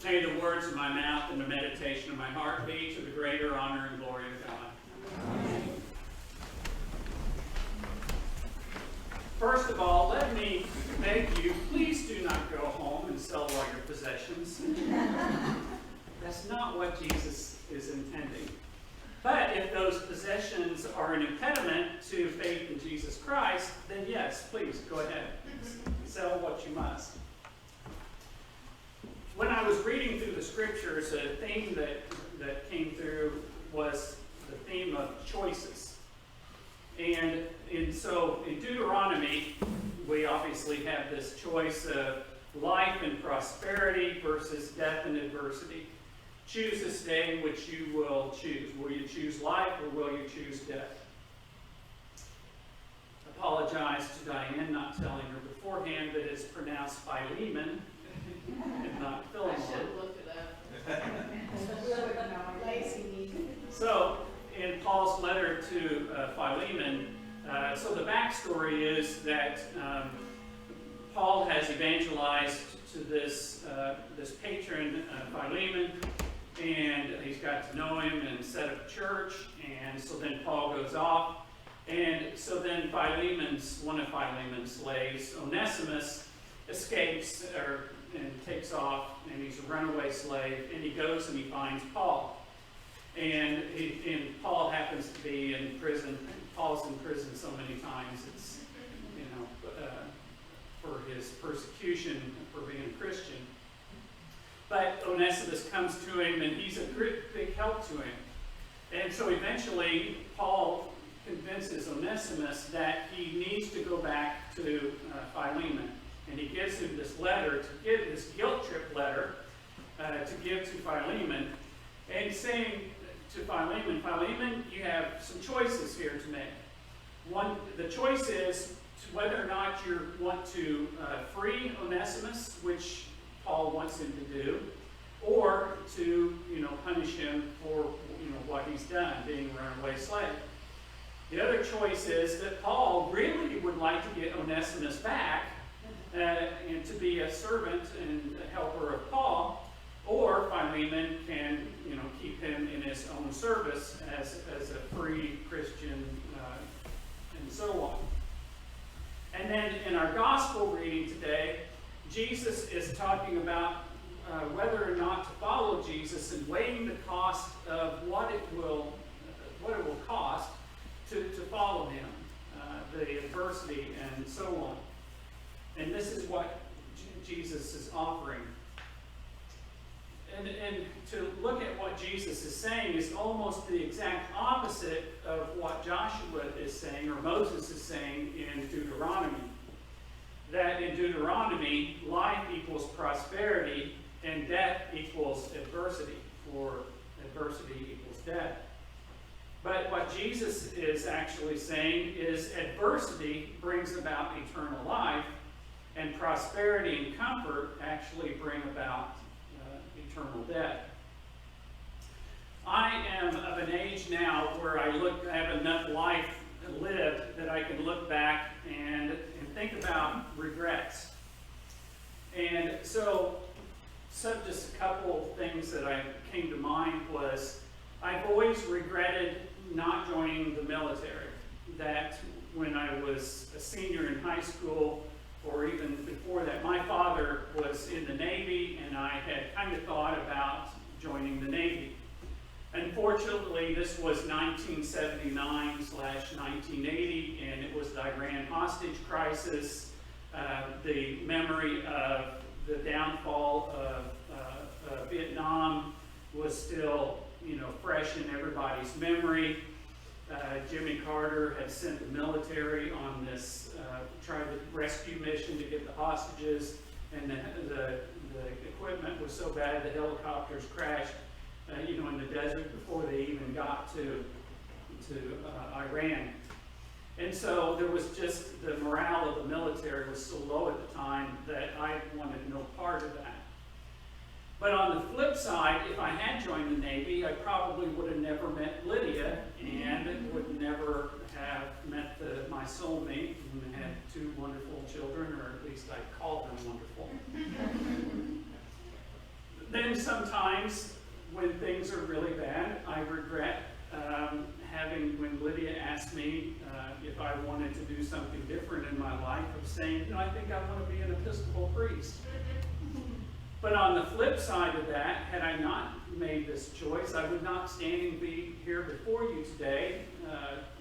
May the words of my mouth and the meditation of my heart be to the greater honor and glory of God. Amen. First of all, let me beg you, please do not go home and sell all your possessions. That's not what Jesus is intending. But if those possessions are an impediment to faith in Jesus Christ, then yes, please go ahead. Sell what you must. When I was reading through the scriptures, a theme that came through was the theme of choices. And so in Deuteronomy, we obviously have this choice of life and prosperity versus death and adversity. Choose this day which you will choose. Will you choose life or will you choose death? Apologize to Diane, not telling her beforehand that it's pronounced Philemon and not Philemon. I should have looked it up. So, in Paul's letter to Philemon, so the backstory is that Paul has evangelized to this patron, Philemon, and he's got to know him and set up a church, and so then Paul goes off, and so then one of Philemon's slaves, Onesimus, escapes and takes off, and he's a runaway slave, and he goes and he finds Paul. And Paul happens to be in prison. Paul's in prison so many times, it's, for his persecution for being a Christian. But Onesimus comes to him, and he's a great big help to him. And so eventually, Paul convinces Onesimus that he needs to go back to Philemon. And he gives him this letter, this guilt trip letter, to give to Philemon, and saying to Philemon, Philemon, you have some choices here to make. One, the choice is whether or not you want to free Onesimus, which Paul wants him to do, or to punish him for what he's done, being a runaway slave. The other choice is that Paul really would like to get Onesimus back and to be a servant and a helper of Paul, or Philemon can keep him in his own service as a free Christian and so on. And then in our gospel reading today, Jesus is talking about whether or not to follow Jesus and weighing the cost of what it will cost to follow him, the adversity and so on. And this is what Jesus is offering. And to look at what Jesus is saying is almost the exact opposite of what Joshua is saying or Moses is saying in Deuteronomy. That in Deuteronomy, life equals prosperity and death equals adversity, for adversity equals death. But what Jesus is actually saying is adversity brings about eternal life, and prosperity and comfort actually bring about eternal death. I am of an age now where I have enough life lived that I can look back and think about regrets. And so just a couple of things that came to mind was I've always regretted not joining the military. That when I was a senior in high school, or even before that, my father was in the Navy, and I had kind of thought about joining the Navy. Unfortunately, this was 1979/1980, and it was the Iran hostage crisis. The memory of the downfall of Vietnam was still, fresh in everybody's memory. Jimmy Carter had sent the military on this tried to rescue mission to get the hostages, and the equipment was so bad the helicopters crashed, in the desert before they even got to Iran. And so there was just the morale of the military was so low at the time that I wanted no part of that. But on the flip side, if I had joined the Navy, I probably would have never met Lydia, and would never have met my soulmate, and had two wonderful children, or at least I called them wonderful. Then then sometimes when things are really bad, I regret when Lydia asked me if I wanted to do something different in my life, of saying, I think I want to be an Episcopal priest. But on the flip side of that, had I not made this choice, I would not be here before you today,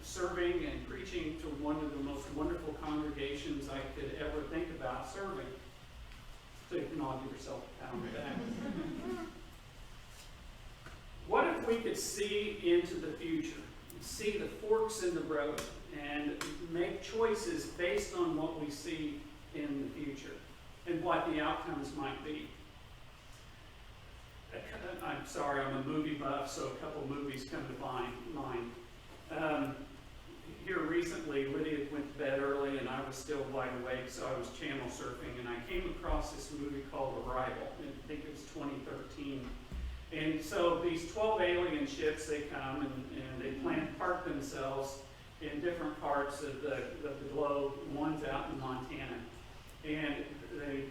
serving and preaching to one of the most wonderful congregations I could ever think about serving. So you can all give yourself a pat on the back. What if we could see into the future, see the forks in the road, and make choices based on what we see in the future and what the outcomes might be? I'm sorry, I'm a movie buff, so a couple movies come to mind. Here recently, Lydia went to bed early and I was still wide awake, so I was channel surfing, and I came across this movie called Arrival. I think it was 2013. And so these 12 alien ships, they come and they park themselves in different parts of the globe. One's out in Montana. And they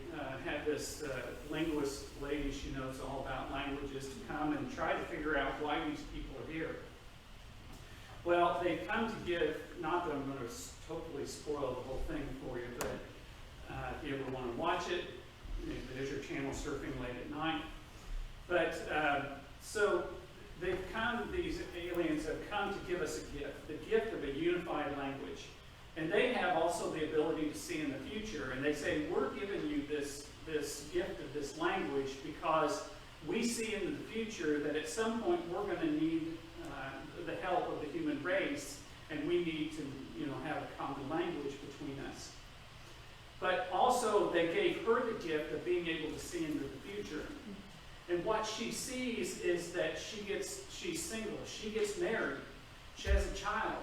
have this linguist lady, she knows all about languages, to come and try to figure out why these people are here. Well, they come to give, not that I'm going to totally spoil the whole thing for you, but if you ever want to watch it, there's your channel surfing late at night. But so these aliens have come to give us a gift, the gift of a unified language. And they have also the ability to see in the future. And they say, we're giving you this gift of this language because we see into the future that at some point we're going to need the help of the human race, and we need to have a common language between us. But also they gave her the gift of being able to see into the future. And what she sees is that she's single. She gets married. She has a child.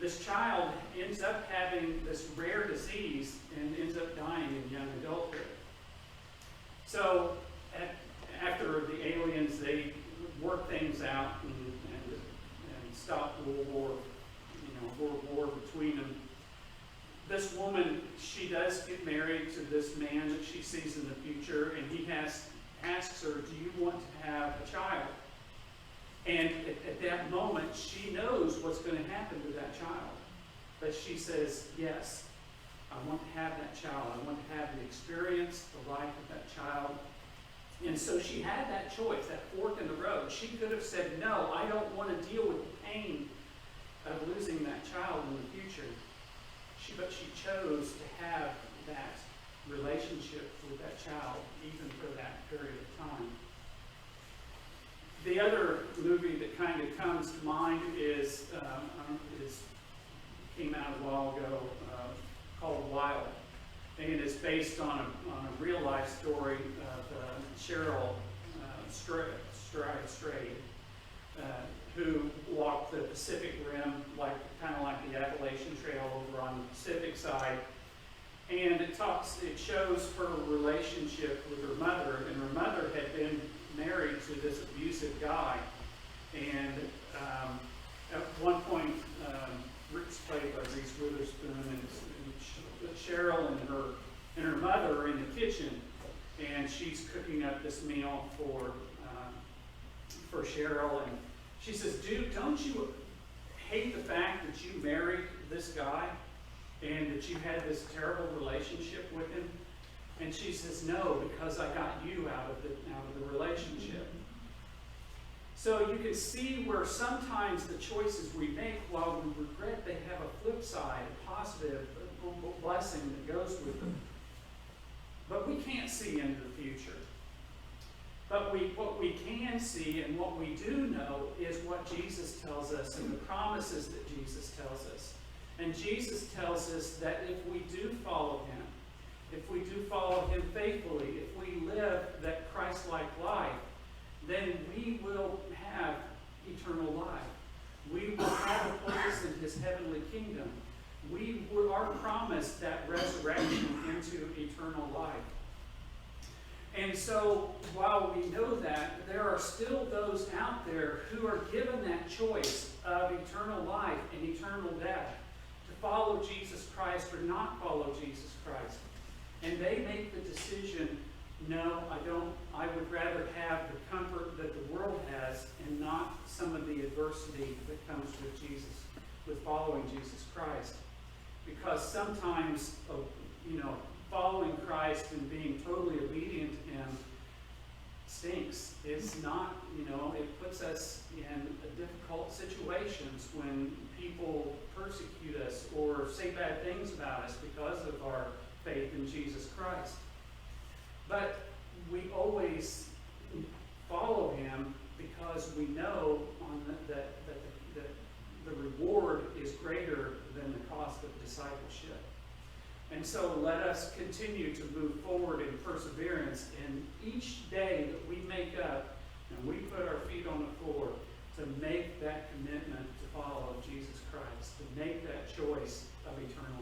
This child ends up having this rare disease and ends up dying in young adulthood. So after the aliens, they work things out and stop World War between them. This woman, she does get married to this man that she sees in the future, and he asks her, do you want to have a child? And at that moment, she knows what's going to happen to that child. But she says, yes, I want to have that child. I want to have the experience, the life of that child. And so she had that choice, that fork in the road. She could have said, no, I don't want to deal with the pain of losing that child in the future. But she chose to have that relationship with that child, even for that period of time. The other movie that kind of comes to mind came out a while ago, called Wild, and it's based on a real life story of Cheryl Strayed, who walked the Pacific Rim, kind of like the Appalachian Trail over on the Pacific side. And it shows her relationship with her mother, and her mother had been married to this abusive guy. And at one point, Rick's played by Reese Witherspoon, and Cheryl and her mother are in the kitchen, and she's cooking up this meal for Cheryl, and she says, "Dude, don't you hate the fact that you married this guy and that you had this terrible relationship with him?" And she says, "No, because I got you out of the relationship." So you can see where sometimes the choices we make, while we regret, they have a flip side, a positive blessing that goes with them. But we can't see into the future. But what we can see and what we do know is what Jesus tells us and the promises that Jesus tells us. And Jesus tells us that if we do follow him, if we do follow him faithfully, if we live that Christ-like life, then we will have eternal life. We will have a place in his heavenly kingdom. We are promised that resurrection into eternal life. And so, while we know that, there are still those out there who are given that choice of eternal life and eternal death, to follow Jesus Christ or not follow Jesus Christ. And they make the decision, no, I I would rather have the comfort that the world has and not some of the adversity that comes with Jesus, with following Jesus Christ. Because sometimes, following Christ and being totally obedient to Him stinks. It's not, it puts us in difficult situations when people persecute us or say bad things about us because of our faith in Jesus Christ. But we always follow Him because we know that the reward is greater than the cost of discipleship. And so let us continue to move forward in perseverance, and each day that we make up and we put our feet on the floor to make that commitment to follow Jesus Christ, to make that choice of eternal